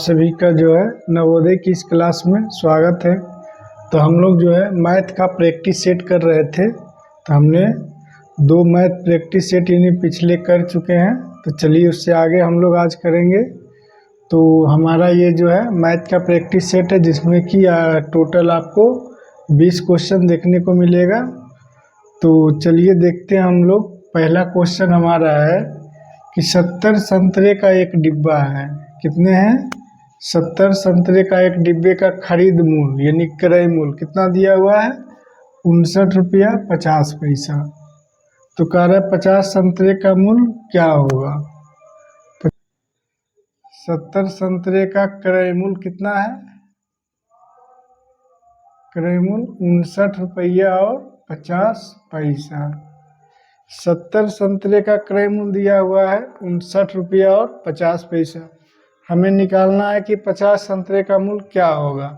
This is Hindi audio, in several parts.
सभी का जो है नवोदय की इस क्लास में स्वागत है। तो हम लोग जो है मैथ का प्रैक्टिस सेट कर रहे थे, तो हमने 2 मैथ प्रैक्टिस सेट यानी पिछले कर चुके हैं। तो चलिए उससे आगे हम लोग आज करेंगे। तो हमारा ये जो है मैथ का प्रैक्टिस सेट है, जिसमें कि टोटल आपको 20 क्वेश्चन देखने को मिलेगा। तो चलिए देखते हैं हम लोग। पहला क्वेश्चन हमारा है कि 70 संतरे का एक डिब्बा है। कितने हैं? 70 संतरे का एक डिब्बे का खरीद मूल्य यानी क्रय मूल्य कितना दिया हुआ है? 59 रुपया 50 पैसा। तो कह रहा है 50 संतरे का मूल्य क्या होगा? 70 संतरे का क्रय मूल्य कितना है? क्रय मूल्य 59 रुपया और 50 पैसा। 70 संतरे का क्रय मूल्य दिया हुआ है 59 रुपया और 50 पैसा। हमें निकालना है कि 50 संतरे का मूल्य क्या होगा।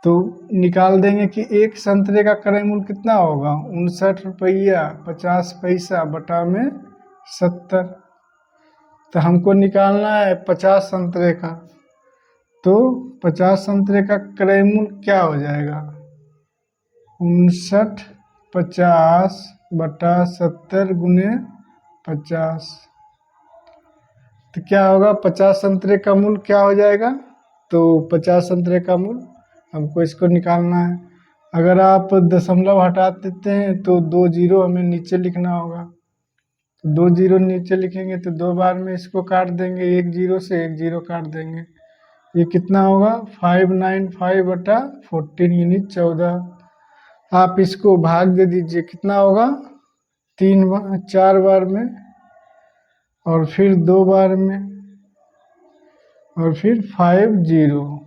तो निकाल देंगे कि एक संतरे का क्रय मूल्य कितना होगा? 59 रुपया 50 पैसा बटा में 70। तो हमको निकालना है 50 संतरे का। तो 50 संतरे का क्रय मूल्य क्या हो जाएगा? 59 50 बटा 70 गुने 50। तो क्या होगा? 50 संतरे का मूल्य क्या हो जाएगा? तो 50 संतरे का मूल्य हमको इसको निकालना है। अगर आप दशमलव हटा देते हैं तो 2 जीरो हमें नीचे लिखना होगा। तो 2 जीरो नीचे लिखेंगे तो 2 बार में इसको काट देंगे, 1 जीरो से 1 जीरो काट देंगे। ये कितना होगा? 595 बटा 14 यानी 14। आप इसको भाग दे दीजिए, कितना होगा? 4 बार में और फिर 2 बार में और फिर 50।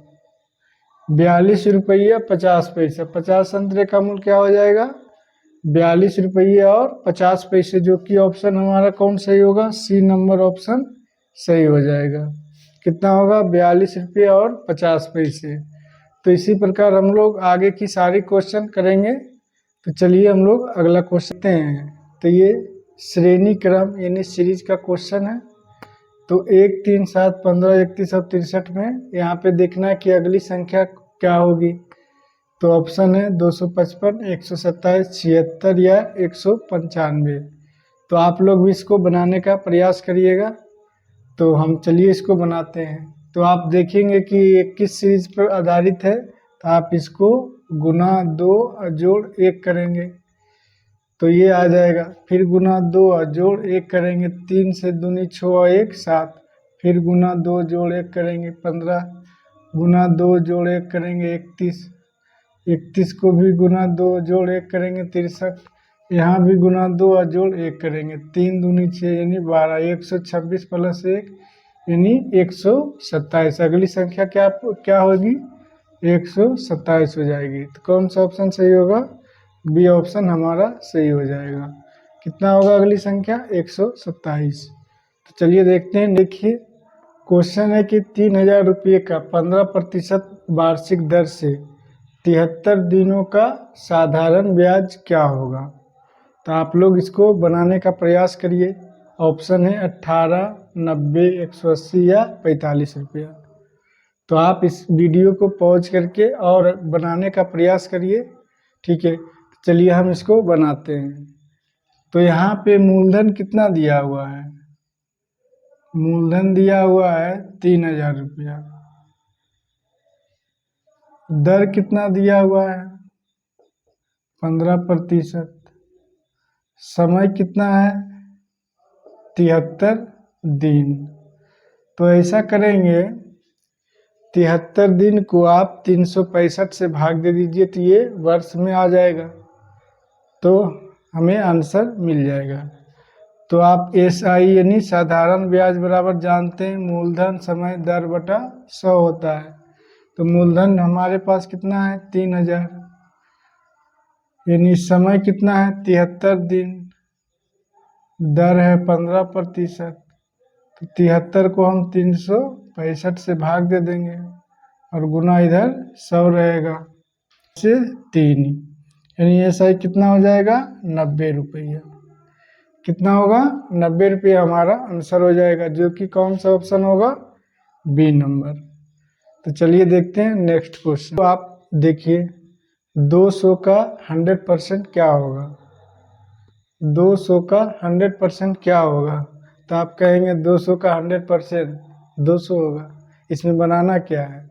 42 रुपया 50 पैसा। 50 संतरे का मूल्य क्या हो जाएगा? 42 रुपया और 50 पैसे, जो कि ऑप्शन हमारा कौन सही होगा? सी नंबर ऑप्शन सही हो जाएगा। कितना होगा? 42 रुपया और 50 पैसे। तो इसी प्रकार हम लोग आगे की सारी क्वेश्चन करेंगे। तो चलिए हम लोग अगला क्वेश्चन हैं। तो ये श्रेणी क्रम यानी सीरीज का क्वेश्चन है। तो 1 3 7 15 31 और 63 में यहाँ पे देखना है कि अगली संख्या क्या होगी। तो ऑप्शन है 255 127 76 या 195। तो आप लोग भी इसको बनाने का प्रयास करिएगा। तो हम चलिए इसको बनाते हैं। तो आप देखेंगे कि ये किस सीरीज पर आधारित है। तो आप इसको गुना 2 जोड़ 1 करेंगे तो ये आ जाएगा। फिर गुना 2 जोड़ 1 करेंगे, 3 से दूनी 6 और 1 7। फिर गुना 2 जोड़ 1 करेंगे 15। गुना 2 जोड़ 1 करेंगे 31। 31 को भी गुना 2 जोड़ 1 करेंगे 63। यहाँ भी गुना 2 और जोड़ 1 करेंगे, 3 दूनी 6 यानी 12। 126 प्लस 1 यानी 127। अगली संख्या क्या होगी? 127 हो जाएगी। तो कौन सा ऑप्शन सही होगा? बी ऑप्शन हमारा सही हो जाएगा। कितना होगा अगली संख्या? 127। तो चलिए देखते हैं। देखिए क्वेश्चन है कि 3000 रुपये का 15% वार्षिक दर से 73 दिनों का साधारण ब्याज क्या होगा। तो आप लोग इसको बनाने का प्रयास करिए। ऑप्शन है 18, 90, 180 या 45 रुपया। तो आप इस वीडियो को पॉज करके और बनाने का प्रयास करिए, ठीक है। चलिए हम इसको बनाते हैं। तो यहाँ पे मूलधन कितना दिया हुआ है? मूलधन दिया हुआ है 3000 रुपया। दर कितना दिया हुआ है? 15%। समय कितना है? 73 दिन। तो ऐसा करेंगे, 73 दिन को आप 365 से भाग दे दीजिए तो ये वर्ष में आ जाएगा। तो हमें आंसर मिल जाएगा। तो आप SI यानी साधारण ब्याज बराबर जानते हैं, मूलधन समय दर बटा 100 होता है। तो मूलधन हमारे पास कितना है? 3000 यानी समय कितना है? 73 दिन। दर है 15%। तो 73 को हम 365 से भाग दे देंगे और गुना इधर 100 रहेगा से 3 यानी SI कितना हो जाएगा? 90 रुपया। कितना होगा? 90 रुपया हमारा आंसर हो जाएगा, जो कि कौन सा ऑप्शन होगा? B number. तो चलिए देखते हैं नेक्स्ट क्वेश्चन। तो आप देखिए 200 का 100% क्या होगा। 200 का 100% क्या होगा। तो आप कहेंगे 200 का 100% 200 होगा। इसमें बनाना क्या है।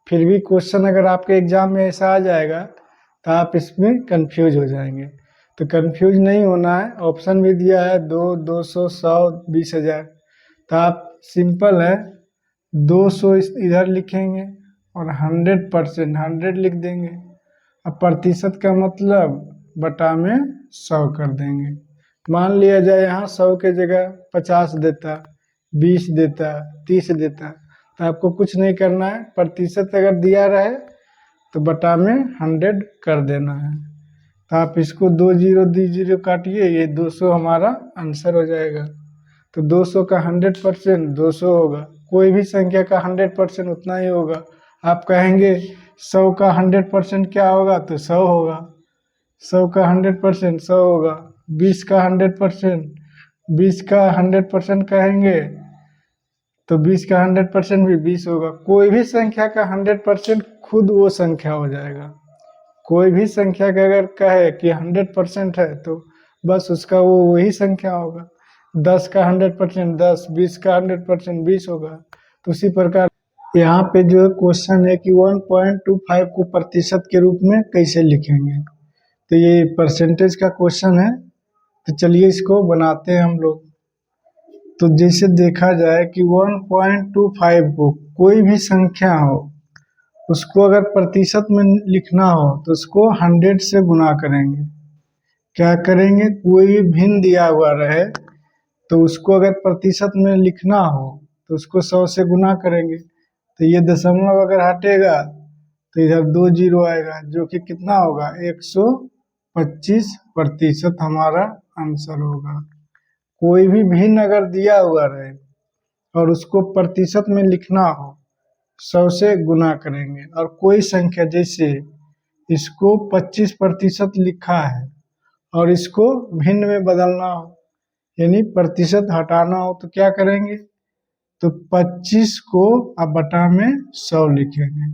फिर भी क्वेश्चन अगर आपके एग्जाम में ऐसा आ जाएगा तो आप इसमें कंफ्यूज हो जाएंगे। तो कंफ्यूज नहीं होना है। ऑप्शन भी दिया है 2, 200, 100, 20,000। तो आप सिंपल है 200 इधर लिखेंगे और 100% 100 लिख देंगे। अब प्रतिशत का मतलब बटा में 100 कर देंगे। मान लिया जाए यहाँ 100 के जगह 50 देता, 20 देता, 30 देता, तो आपको कुछ नहीं करना है। प्रतिशत अगर दिया रहे तो बटा में 100 कर देना है। तो आप इसको 2 जीरो 2 जीरो काटिए, ये 200 हमारा आंसर हो जाएगा। तो 200 का 100% 200 होगा। कोई भी संख्या का 100% उतना ही होगा। आप कहेंगे 100 का 100% क्या होगा, तो 100 होगा। 100 का 100% 100 होगा। 20 का 100% 20 का 100% कहेंगे तो 20 का 100% भी 20 होगा। कोई भी संख्या का 100% खुद वो संख्या हो जाएगा। कोई भी संख्या का अगर कहे कि 100% है तो बस उसका वो वही संख्या होगा। 10 का 100% 10, 20 का 100% 20 होगा। तो उसी प्रकार यहाँ पे जो क्वेश्चन है कि 1.25 को प्रतिशत के रूप में कैसे लिखेंगे। तो ये परसेंटेज का क्वेश्चन है। तो चलिए इसको बनाते हैं हम लोग। तो जैसे देखा जाए कि 1.25 को कोई भी संख्या हो उसको अगर प्रतिशत में लिखना हो तो उसको 100 से गुना करेंगे। क्या करेंगे, कोई भी भिन्न दिया हुआ रहे तो उसको अगर प्रतिशत में लिखना हो तो उसको 100 से गुना करेंगे। तो ये दशमलव अगर हटेगा तो इधर 2 जीरो आएगा, जो कि कितना होगा 125% हमारा आंसर होगा। कोई भी भिन्न अगर दिया हुआ रहे और उसको प्रतिशत में लिखना हो 100 से गुना करेंगे। और कोई संख्या जैसे इसको 25% लिखा है और इसको भिन्न में बदलना हो यानी प्रतिशत हटाना हो तो क्या करेंगे, तो 25 को अब बटा में 100 लिखेंगे।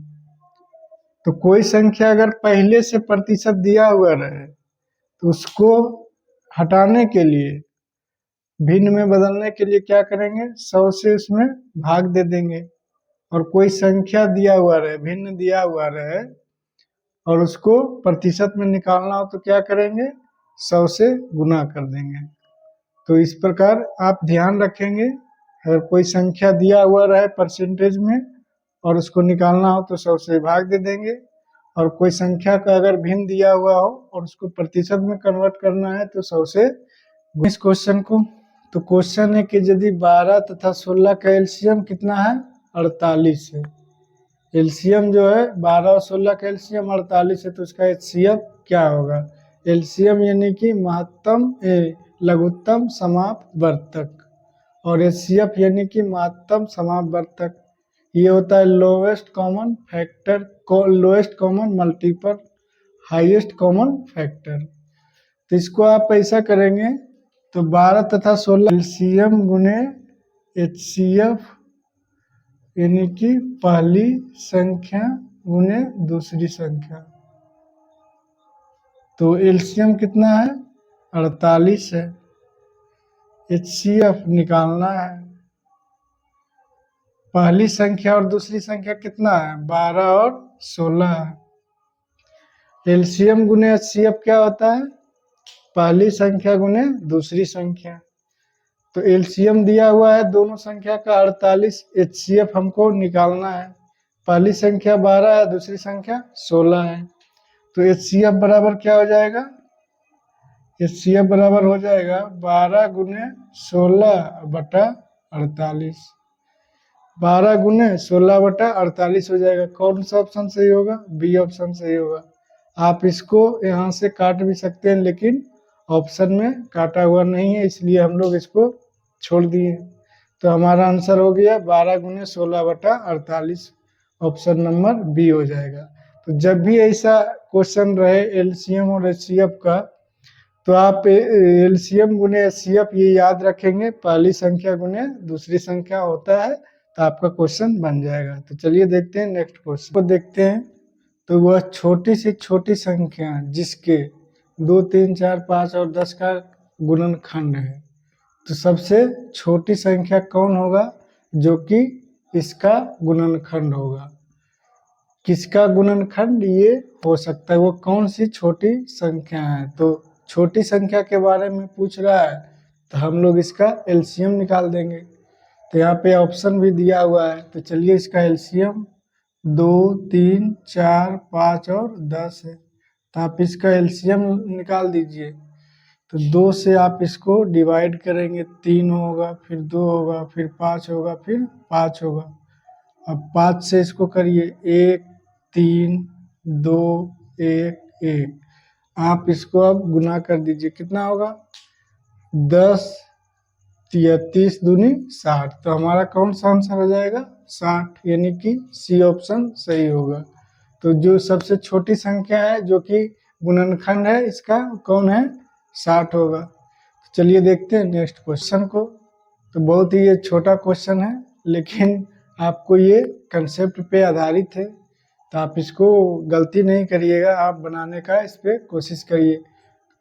तो कोई संख्या अगर पहले से प्रतिशत दिया हुआ रहे तो उसको हटाने के लिए भिन्न में बदलने के लिए क्या करेंगे, 100 से उसमें भाग दे देंगे। और कोई संख्या दिया हुआ रहे, भिन्न दिया हुआ रहे और उसको प्रतिशत में निकालना हो तो क्या करेंगे, 100 से गुना कर देंगे। तो इस प्रकार आप ध्यान रखेंगे, अगर कोई संख्या दिया हुआ रहे परसेंटेज में और उसको निकालना हो तो 100 से भाग दे देंगे। और कोई संख्या का अगर भिन्न दिया हुआ हो और उसको प्रतिशत में कन्वर्ट करना है तो 100 से। इस क्वेश्चन को तो क्वेश्चन है कि यदि 12 तथा 16 का एलसीएम कितना है, 48 है। एलसीएम जो है 12 और 16 का एलसीएम 48 है, तो उसका एचसीएफ क्या होगा। एलसीएम यानी कि महत्तम लघुत्तम समापवर्तक और एचसीएफ यानी कि महत्तम समापवर्तक। ये होता है lowest common factor, lowest common multiple, highest common factor. तो इसको आप ऐसा करेंगे तो 12 तथा 16 एलसीएम गुने एचसीएफ यानी कि पहली संख्या गुने दूसरी संख्या। तो एलसीएम कितना है, 48 है। एचसीएफ निकालना है। पहली संख्या और दूसरी संख्या कितना है, 12 और 16 है। एलसीएम गुने एचसीएफ क्या होता है, पहली संख्या गुने दूसरी संख्या। तो एलसीएम दिया हुआ है दोनों संख्या का 48, एचसीएफ हमको निकालना है। पहली संख्या 12 है, दूसरी संख्या 16 है। तो एचसीएफ बराबर क्या हो जाएगा, एचसीएफ बराबर हो जाएगा 12 गुने 16 बटा 48। 12 गुने 16 बटा 48 हो जाएगा। कौन सा ऑप्शन सही होगा, बी ऑप्शन सही होगा। आप इसको यहाँ से काट भी सकते हैं लेकिन ऑप्शन में काटा हुआ नहीं है, इसलिए हम लोग इसको छोड़ दिए। तो हमारा आंसर हो गया 12 गुने 16 बटा 48, ऑप्शन नंबर बी हो जाएगा। तो जब भी ऐसा क्वेश्चन रहे एलसीएम और एचसीएफ का तो आप एलसीएम गुने एचसीएफ ये याद रखेंगे, पहली संख्या गुने दूसरी संख्या होता है, तो आपका क्वेश्चन बन जाएगा। तो चलिए देखते हैं नेक्स्ट क्वेश्चन को देखते हैं। तो वह छोटी से छोटी संख्या जिसके 2, 3, 4, 5 और 10 का गुणनखंड है, तो सबसे छोटी संख्या कौन होगा जो कि इसका गुणनखंड होगा। किसका गुणनखंड ये हो सकता है, वो कौन सी छोटी संख्या है। तो छोटी संख्या के बारे में पूछ रहा है तो हम लोग इसका एलसीएम निकाल देंगे। तो यहाँ पे ऑप्शन भी दिया हुआ है, तो चलिए इसका एलसीएम 2, 3, 4, 5 और 10 है। तो आप इसका एलसीएम निकाल दीजिए। तो 2 से आप इसको डिवाइड करेंगे, 3 होगा, फिर 2 होगा, फिर 5 होगा, फिर 5 होगा। अब 5 से इसको करिए, 1, 3, 2, 1, 1। आप इसको अब गुना कर दीजिए, कितना होगा 10 या 30 दूनी 60। तो हमारा कौन सा आंसर हो जाएगा 60, यानी कि सी ऑप्शन सही होगा। तो जो सबसे छोटी संख्या है जो कि गुणनखंड है इसका कौन है 60 होगा। तो चलिए देखते हैं नेक्स्ट क्वेश्चन को। तो बहुत ही ये छोटा क्वेश्चन है लेकिन आपको ये कंसेप्ट पे आधारित है, तो आप इसको गलती नहीं करिएगा, आप बनाने का इस पर कोशिश करिए।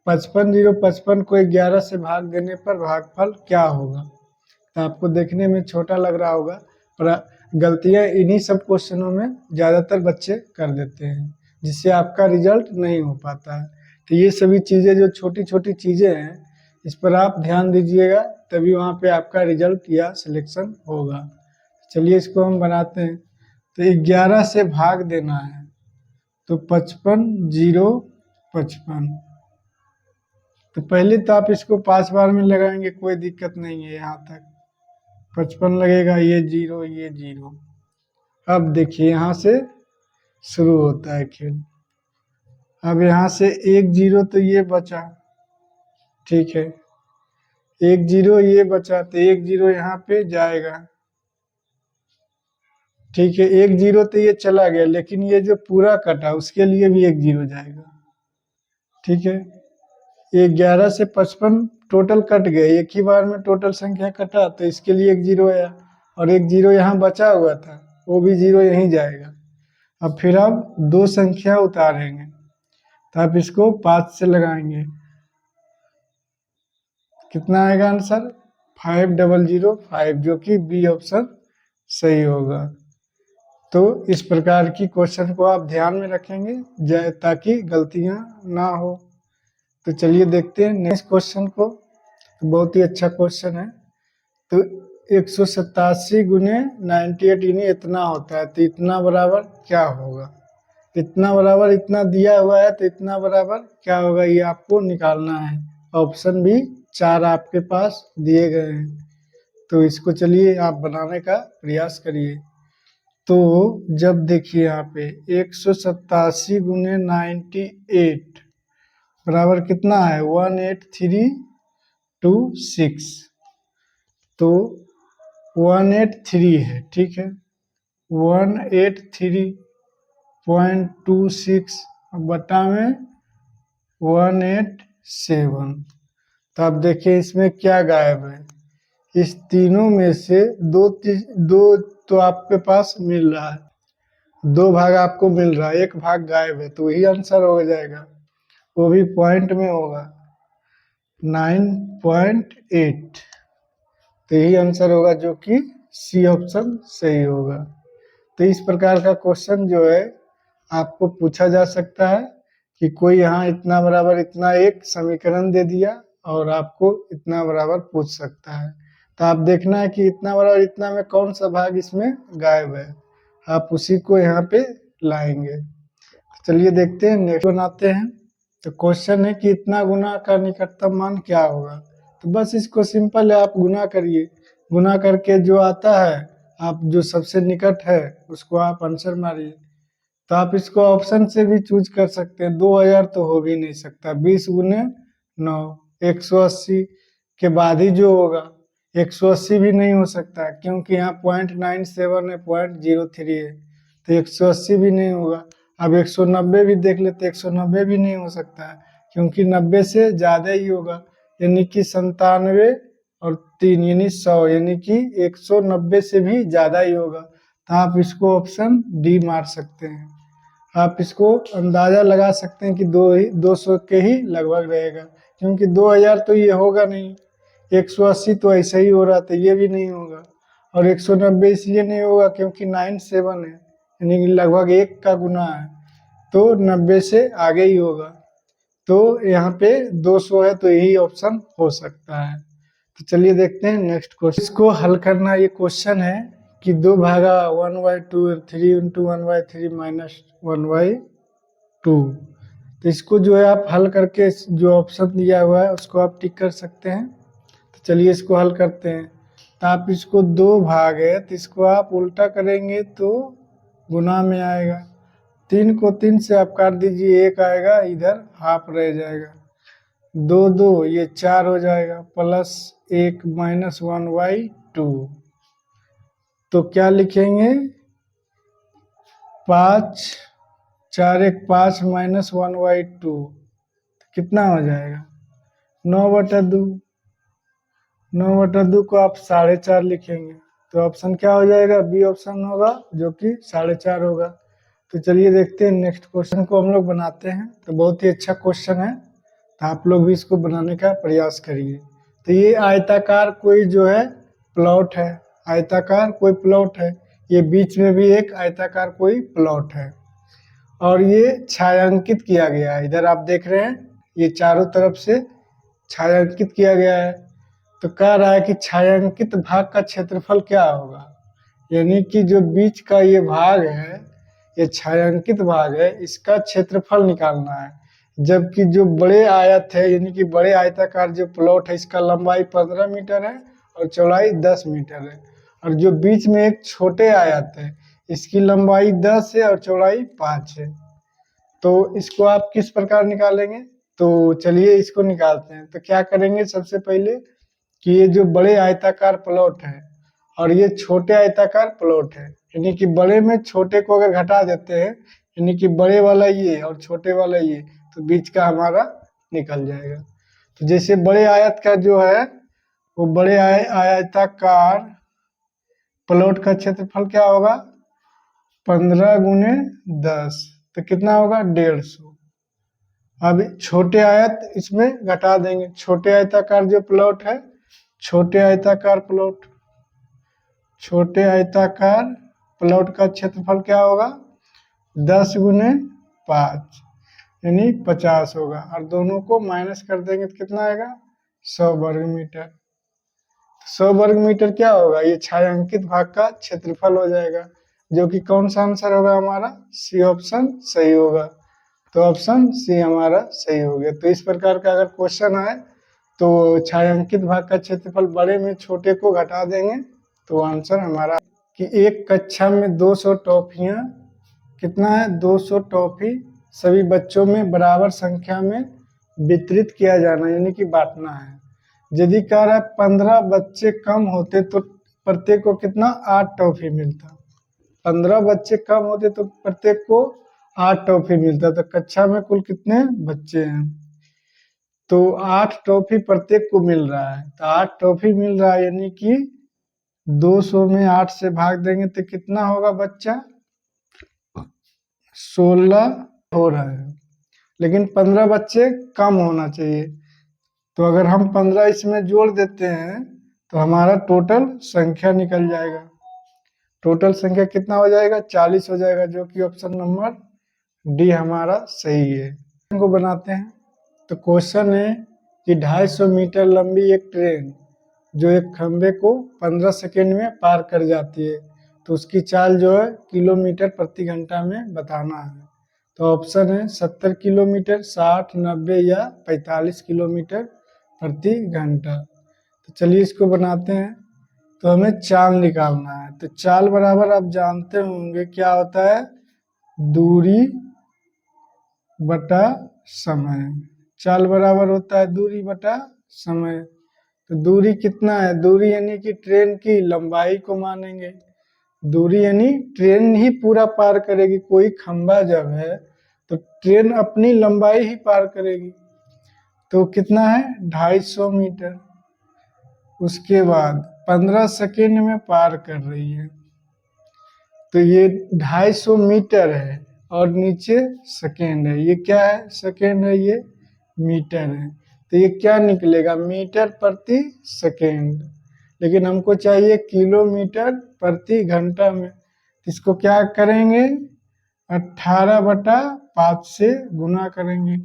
55 को 11 से भाग देने पर भागफल क्या होगा। तो आपको देखने में छोटा लग रहा होगा पर गलतियां इन्हीं सब क्वेश्चनों में ज़्यादातर बच्चे कर देते हैं, जिससे आपका रिजल्ट नहीं हो पाता है। तो ये सभी चीज़ें जो छोटी छोटी चीज़ें हैं इस पर आप ध्यान दीजिएगा, तभी वहाँ पे आपका रिजल्ट या सिलेक्शन होगा। चलिए इसको हम बनाते हैं। तो 11 से भाग देना है, तो 55, 0, 55। तो पहले तो आप इसको 5 बार में लगाएंगे, कोई दिक्कत नहीं है। यहाँ तक 55 लगेगा, ये 0, ये 0। अब देखिए यहाँ से शुरू होता है खेल। अब यहाँ से 1 0 तो ये बचा, ठीक है, 1 0 ये बचा, तो 1 0 यहाँ पे जाएगा, ठीक है। 1 0 तो ये चला गया, लेकिन ये जो पूरा कटा उसके लिए भी 1 0 जाएगा, ठीक है। ये 11 से 55 टोटल कट गए, एक ही बार में टोटल संख्या कटा, तो इसके लिए 1 0 आया, और 1 0 यहाँ बचा हुआ था, वो भी 0 यहीं जाएगा। अब फिर आप दो संख्या उतारेंगे, तो आप इसको 5 से लगाएंगे, कितना आएगा आंसर 5005, जो कि बी ऑप्शन सही होगा। तो इस प्रकार की क्वेश्चन को आप ध्यान में रखेंगे ताकि गलतियां ना हो। तो चलिए देखते हैं नेक्स्ट क्वेश्चन को। तो बहुत ही अच्छा क्वेश्चन है। तो 187 गुने 98 यानी इतना होता है, तो इतना बराबर क्या होगा। इतना बराबर इतना दिया हुआ है, तो इतना बराबर क्या होगा ये आपको निकालना है। ऑप्शन भी 4 आपके पास दिए गए हैं, तो इसको चलिए आप बनाने का प्रयास करिए। तो जब देखिए यहाँ पे 187 गुने 98 बराबर कितना है 18326, तो 183 है, ठीक है, 183.26 बटा में 187। तो आप देखिए इसमें क्या गायब है, इस तीनों में से दो तो आपके पास मिल रहा है, 2 भाग आपको मिल रहा है, 1 भाग गायब है, तो वही आंसर हो जाएगा, वो भी पॉइंट में होगा 9.8। तो यही आंसर होगा जो कि सी ऑप्शन सही होगा। तो इस प्रकार का क्वेश्चन जो है आपको पूछा जा सकता है कि कोई यहाँ इतना बराबर इतना एक समीकरण दे दिया और आपको इतना बराबर पूछ सकता है। तो आप देखना है कि इतना बराबर इतना में कौन सा भाग इसमें गायब है, आप उसी को यहाँ पे लाएंगे। चलिए देखते हैं नेक्स्ट बनाते हैं। तो क्वेश्चन है कि इतना गुना का निकटतम मान क्या होगा। तो बस इसको सिंपल है, आप गुना करिए, गुना करके जो आता है आप जो सबसे निकट है उसको आप आंसर मारिए। तो आप इसको ऑप्शन से भी चूज कर सकते हैं, 2000 तो हो भी नहीं सकता, 20 गुने 9 180 के बाद ही जो होगा, 180 भी नहीं हो सकता क्योंकि यहाँ 0.97 है, 0.03 है, तो 180 भी नहीं होगा। अब 190 भी देख लेते, 190 भी नहीं हो सकता है क्योंकि 90 से ज़्यादा ही होगा, यानी कि 97 और 3 यानी 100, यानी कि 190 से भी ज़्यादा ही होगा। तो आप इसको ऑप्शन डी मार सकते हैं। आप इसको अंदाज़ा लगा सकते हैं कि 200 के ही लगभग रहेगा, क्योंकि 2000 तो ये होगा नहीं, 180 तो ऐसा ही हो रहा था, ये भी नहीं होगा। और 190 इसलिए नहीं होगा क्योंकि 97 है, यानी कि लगभग 1 का गुना है, तो 90 से आगे ही होगा। तो यहाँ पे 200 है, तो यही ऑप्शन हो सकता है। तो चलिए देखते हैं नेक्स्ट क्वेश्चन। इसको हल करना, ये क्वेश्चन है कि 2/1/2 3 × 1/3 -1/2। तो इसको जो है आप हल करके जो ऑप्शन दिया हुआ है उसको आप टिक कर सकते हैं। तो चलिए इसको हल करते हैं। तो आप इसको 2 भाग है तो इसको आप उल्टा करेंगे तो गुना में आएगा। 3 को 3 से आप काट दीजिए, 1 आएगा, इधर हाफ रह जाएगा। 2 2 ये 4 हो जाएगा, प्लस 1 -1/2। तो क्या लिखेंगे, 5 4 1 5 -1/2 कितना हो जाएगा, 9/2। 9/2 को आप 4.5 लिखेंगे, तो ऑप्शन क्या हो जाएगा, बी ऑप्शन होगा, जो कि 4.5 होगा। तो चलिए देखते हैं नेक्स्ट क्वेश्चन को हम लोग बनाते हैं। तो बहुत ही अच्छा क्वेश्चन है, तो आप लोग भी इसको बनाने का प्रयास करिए। तो ये आयताकार कोई जो है प्लॉट है, आयताकार कोई प्लॉट है, ये बीच में भी एक आयताकार कोई प्लॉट है, और ये छायांकित किया गया है। इधर आप देख रहे हैं, ये चारों तरफ से छायांकित किया गया है। तो कह रहा है कि छायांकित भाग का क्षेत्रफल क्या होगा, यानी कि जो बीच का ये भाग है, ये छायांकित भाग है, इसका क्षेत्रफल निकालना है। जबकि जो बड़े आयत है, यानी कि बड़े आयताकार जो प्लॉट है, इसका लंबाई 15 मीटर है और चौड़ाई 10 मीटर है। और जो बीच में एक छोटे आयत है, इसकी लंबाई 10 है और चौड़ाई 5 है। तो इसको आप किस प्रकार निकालेंगे, तो चलिए इसको निकालते हैं। तो क्या करेंगे, सबसे पहले कि ये जो बड़े आयताकार प्लॉट है और ये छोटे आयताकार प्लॉट है, यानी कि बड़े में छोटे को अगर घटा देते हैं, यानी कि बड़े वाला ये और छोटे वाला ये, तो बीच का हमारा निकल जाएगा। तो जैसे बड़े आयत का जो है, वो बड़े आयताकार प्लॉट का क्षेत्रफल क्या होगा, 15 × 10, तो कितना होगा, 150। अब छोटे आयत इसमें घटा देंगे, छोटे आयताकार जो प्लॉट है, छोटे आयताकार प्लॉट, छोटे आयताकार प्लॉट का क्षेत्रफल क्या होगा, 10 × 5 यानी 50 होगा, और दोनों को माइनस कर देंगे तो कितना आएगा, 100 वर्ग मीटर। 100 वर्ग मीटर क्या होगा, ये छायांकित भाग का क्षेत्रफल हो जाएगा, जो कि कौन सा आंसर होगा हमारा, सी ऑप्शन सही होगा। तो ऑप्शन सी हमारा सही हो गया। तो इस प्रकार का अगर क्वेश्चन आए तो छायांकित भाग का क्षेत्रफल बड़े में छोटे को घटा देंगे, तो आंसर हमारा कि एक कक्षा में 200 टॉफियाँ, कितना है, 200 टॉफी सभी बच्चों में बराबर संख्या में वितरित किया जाना, यानी कि बांटना है। यदि कह रहा है 15 बच्चे कम होते तो प्रत्येक को कितना, 8 टॉफी मिलता। 15 बच्चे कम होते तो प्रत्येक को 8 टॉफी मिलता। तो कक्षा में कुल कितने बच्चे हैं, तो 8 टॉफी प्रत्येक को मिल रहा है। तो 8 टॉफी मिल रहा है, यानी कि 200 में 8 से भाग देंगे तो कितना होगा बच्चा, 16 हो रहा है, लेकिन 15 बच्चे कम होना चाहिए। तो अगर हम 15 इसमें जोड़ देते हैं तो हमारा टोटल संख्या निकल जाएगा। टोटल संख्या कितना हो जाएगा, 40 हो जाएगा, जो कि ऑप्शन नंबर डी हमारा सही है। को बनाते हैं। तो क्वेश्चन है कि 250 मीटर लंबी एक ट्रेन जो एक खंबे को 15 सेकेंड में पार कर जाती है, तो उसकी चाल जो है किलोमीटर प्रति घंटा में बताना है। तो ऑप्शन है 70 किलोमीटर, 60, 90 या 45 किलोमीटर प्रति घंटा। तो चलिए इसको बनाते हैं। तो हमें चाल निकालना है। तो चाल बराबर आप जानते होंगे क्या होता है, दूरी बटा समय। चाल बराबर होता है दूरी बटा समय। तो दूरी कितना है, दूरी यानी कि ट्रेन की लंबाई को मानेंगे। दूरी यानी ट्रेन ही पूरा पार करेगी, कोई खंबा जब है तो ट्रेन अपनी लंबाई ही पार करेगी। तो कितना है, 250 मीटर। उसके बाद 15 सेकेंड में पार कर रही है। तो ये 250 मीटर है और नीचे सेकेंड है। ये क्या है? सेकेंड है, ये मीटर है। तो ये क्या निकलेगा? मीटर प्रति सेकेंड। लेकिन हमको चाहिए किलोमीटर प्रति घंटा में। इसको क्या करेंगे? 18/5 से गुना करेंगे।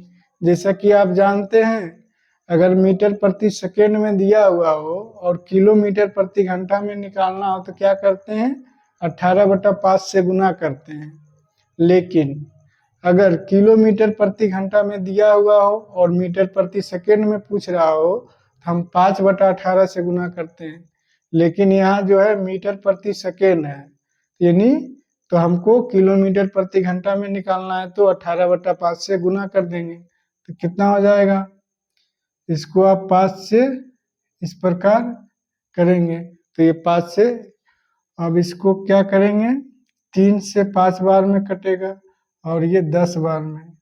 जैसा कि आप जानते हैं, अगर मीटर प्रति सेकेंड में दिया हुआ हो और किलोमीटर प्रति घंटा में निकालना हो तो क्या करते हैं? 18/5 से गुना करते हैं। लेकिन अगर किलोमीटर प्रति घंटा में दिया हुआ हो और मीटर प्रति सेकेंड में पूछ रहा हो तो हम 5/18 से गुना करते हैं। लेकिन यहाँ जो है मीटर प्रति सेकेंड है, यानी तो हमको किलोमीटर प्रति घंटा में निकालना है तो 18/5 से गुना कर देंगे। तो कितना हो जाएगा? इसको आप 5 से इस प्रकार करेंगे तो ये 5 से, अब इसको क्या करेंगे? 3 से 5 बार में कटेगा और ये 10 बार में।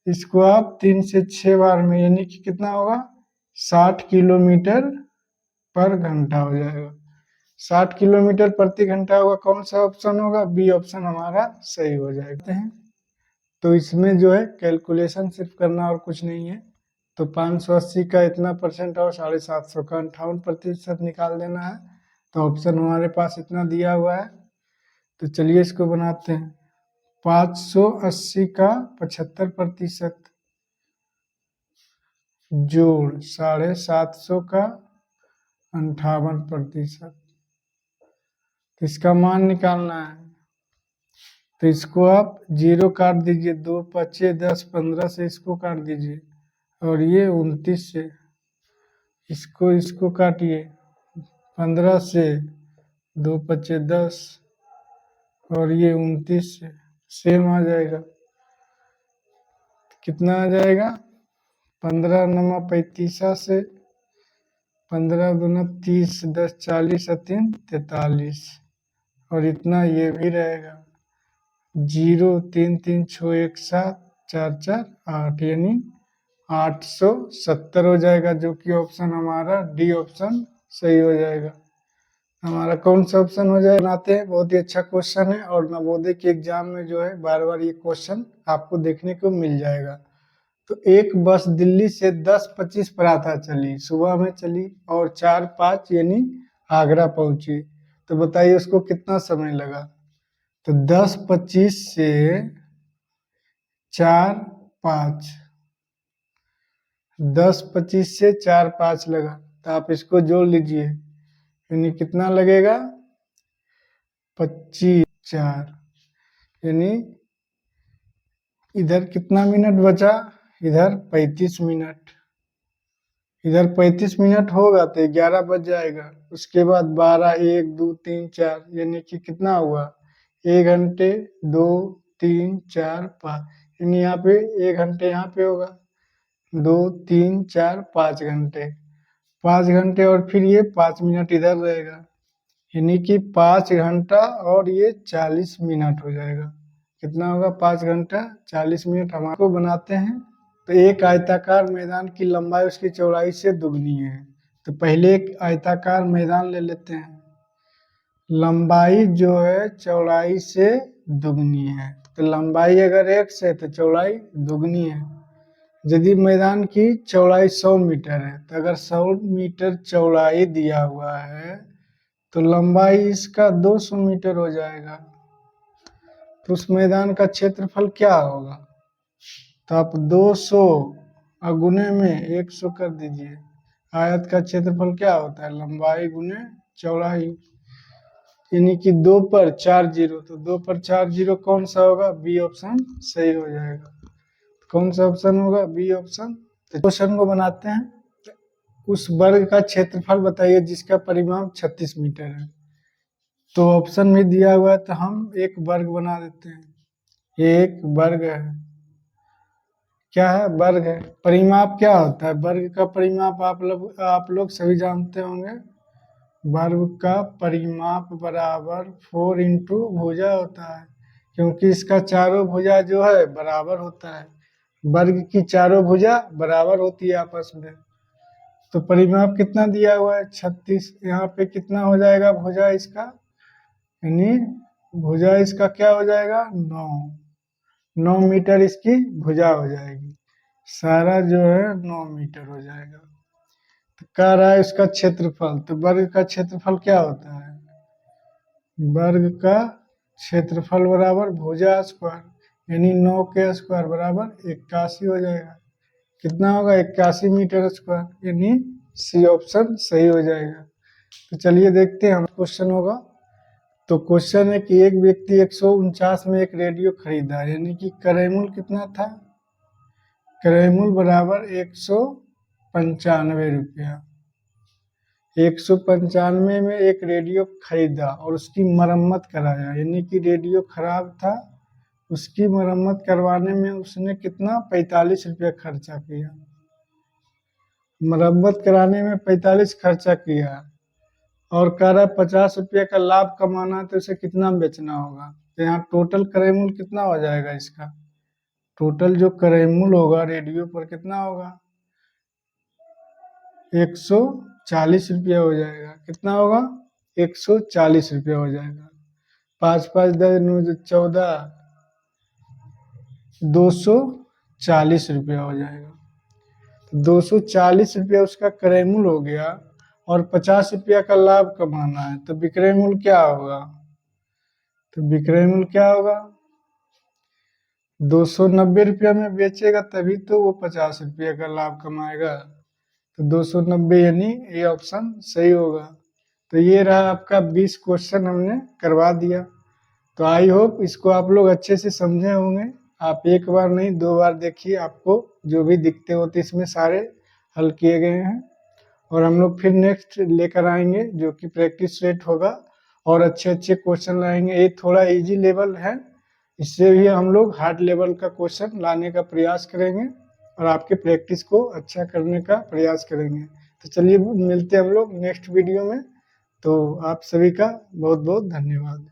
इसको आप 3 से 6 बार में, यानी कि कितना होगा? 60 किलोमीटर पर घंटा हो जाएगा। 60 किलोमीटर प्रति घंटा होगा। कौन सा ऑप्शन होगा? बी ऑप्शन हमारा सही हो जाएगा। तो इसमें जो है कैलकुलेशन सिर्फ करना और कुछ नहीं है। तो 580 का इतना परसेंट और 750 का 58% निकाल देना है। तो ऑप्शन हमारे पास इतना दिया हुआ है। तो चलिए इसको बनाते हैं। 580 का 75% जोड़ 750 का 58%। तो इसका मान निकालना है। तो इसको आप 0 काट दीजिए, 2 पचे 10, 15 से इसको काट दीजिए और ये 29 से इसको काटिए, 15 से 2 पचे 10 और ये 29 से सेम आ जाएगा। कितना आ जाएगा? 15 नमा 35 से 15 दूना 30, 10 40 3 43 और इतना ये भी रहेगा। 0 3 3 6 1 7 4 4 8, यानी 870 हो जाएगा, जो कि ऑप्शन हमारा डी ऑप्शन सही हो जाएगा। हमारा कौन सा ऑप्शन हो जाएगा? बनाते हैं। बहुत ही अच्छा क्वेश्चन है और नवोदय के एग्जाम में जो है बार बार ये क्वेश्चन आपको देखने को मिल जाएगा। तो एक बस दिल्ली से 10:25 प्रातः चली, सुबह में चली और 4:05 यानी आगरा पहुंची। तो बताइए उसको कितना समय लगा? तो 10:25 से 4:05, 10:25 से 4:05 लगा। तो आप इसको जोड़ लीजिए, यानी कितना लगेगा? 25 4, यानी इधर कितना मिनट बचा? इधर 35 मिनट। इधर 35 मिनट होगा तो 11 बज जाएगा। उसके बाद 12 1 2 3 4, यानी कि कितना हुआ? 1 घंटे 2 3 4 5, यानी यहाँ पे 1 घंटे यहाँ पे होगा, 2 3 4 5 घंटे, 5 घंटे और फिर ये 5 मिनट इधर रहेगा, यानी कि 5 घंटा और ये 40 मिनट हो जाएगा। कितना होगा? 5 घंटा 40 मिनट। हमारे को बनाते हैं। तो एक आयताकार मैदान की लंबाई उसकी चौड़ाई से दुगनी है। तो पहले एक आयताकार मैदान ले लेते हैं। लंबाई जो है चौड़ाई से दुगनी है। तो लंबाई अगर x है तो चौड़ाई दुगनी है। यदि मैदान की चौड़ाई 100 मीटर है तो अगर 100 मीटर चौड़ाई दिया हुआ है तो लंबाई इसका 200 मीटर हो जाएगा। तो उस मैदान का क्षेत्रफल क्या होगा? तो आप 200 गुने में 100 कर दीजिए। आयत का क्षेत्रफल क्या होता है? लंबाई गुने चौड़ाई, यानी कि 2 पर 4 जीरो। तो 2 पर 4 जीरो कौन सा होगा? बी ऑप्शन सही हो जाएगा। कौन सा ऑप्शन होगा? B option. तो क्वेश्चन को बनाते हैं। उस वर्ग का क्षेत्रफल बताइए जिसका परिमाप 36 मीटर है। तो ऑप्शन में दिया हुआ है तो हम एक वर्ग बना देते हैं। एक वर्ग है, क्या है? वर्ग है। परिमाप क्या होता है? वर्ग का परिमाप आप लोग सभी जानते होंगे। वर्ग का परिमाप बराबर 4 इंटू भुजा होता है, क्योंकि इसका चारों भुजा जो है बराबर होता है। वर्ग की चारों भुजा बराबर होती है आपस में। तो परिमाप कितना दिया हुआ है 36। यहाँ पे कितना हो जाएगा भुजा इसका, यानी भुजा इसका क्या हो जाएगा 9 मीटर इसकी भुजा हो जाएगी। सारा जो है 9 मीटर हो जाएगा। तो कह रहा है इसका क्षेत्रफल, तो वर्ग का क्षेत्रफल क्या होता है, वर्ग का क्षेत्रफल बराबर भुजा स्क्वायर, यानी 9 के स्क्वायर बराबर 81 हो जाएगा। कितना होगा 81 मीटर स्क्वायर, यानी सी ऑप्शन सही हो जाएगा। तो चलिए देखते हैं हम क्वेश्चन होगा। तो क्वेश्चन है कि एक व्यक्ति 149 में एक रेडियो खरीदा, यानी कि क्रय मूल्य कितना था, क्रय मूल्य बराबर 195 रुपया। 195 में एक रेडियो खरीदा और उसकी मरम्मत कराया, यानी कि रेडियो खराब था, उसकी मरम्मत करवाने में उसने कितना 45 रुपया खर्चा किया, मरम्मत कराने में 45 खर्चा किया और कह रहा 50 रुपये का लाभ कमाना, तो इसे कितना बेचना होगा। तो यहाँ टोटल क्रय मूल्य कितना हो जाएगा इसका, टोटल जो क्रय मूल्य होगा रेडियो पर कितना होगा 140 रुपया हो जाएगा। कितना होगा 140 रुपया हो जाएगा। 5 5 10 9 14, 240 रुपया हो जाएगा। 240 रुपया उसका क्रय मूल्य हो गया और 50 रुपया का लाभ कमाना है, तो विक्रय मूल्य क्या होगा, तो विक्रय मूल्य क्या होगा 290 रुपया में बेचेगा तभी तो वो 50 रुपया का लाभ कमाएगा। तो 290 यानी ये ऑप्शन सही होगा। तो ये रहा आपका 20 क्वेश्चन हमने करवा दिया। तो आई होप इसको आप लोग अच्छे से समझे होंगे। आप एक बार नहीं 2 बार देखिए, आपको जो भी दिखते होते इसमें सारे हल किए गए हैं। और हम लोग फिर नेक्स्ट लेकर आएंगे जो कि प्रैक्टिस सेट होगा और अच्छे अच्छे क्वेश्चन लाएंगे। ये थोड़ा इजी लेवल है, इससे भी हम लोग हार्ड लेवल का क्वेश्चन लाने का प्रयास करेंगे और आपके प्रैक्टिस को अच्छा करने का प्रयास करेंगे। तो चलिए मिलते हैं हम लोग नेक्स्ट वीडियो में। तो आप सभी का बहुत बहुत धन्यवाद।